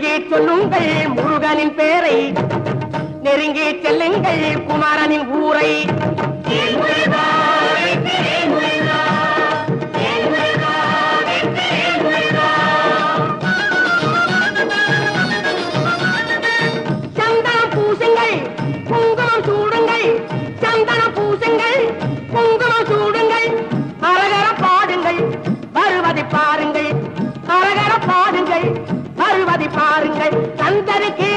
முழுகி சொல்லுங்கள் முருகனின் பேரை, நெருங்கி செல்லுங்கள் குமாரனின் ஊரை. சந்தனம் பூசுங்கள் குங்குமம் சூடுங்கள், சந்தனம் பூசுங்கள் குங்குமம் சூடுங்கள், அரகர பாடுங்கள் வருவதை பாருங்கள், அரகர பாடுங்கள் வருவதை பாருங்கள். சந்தருக்கு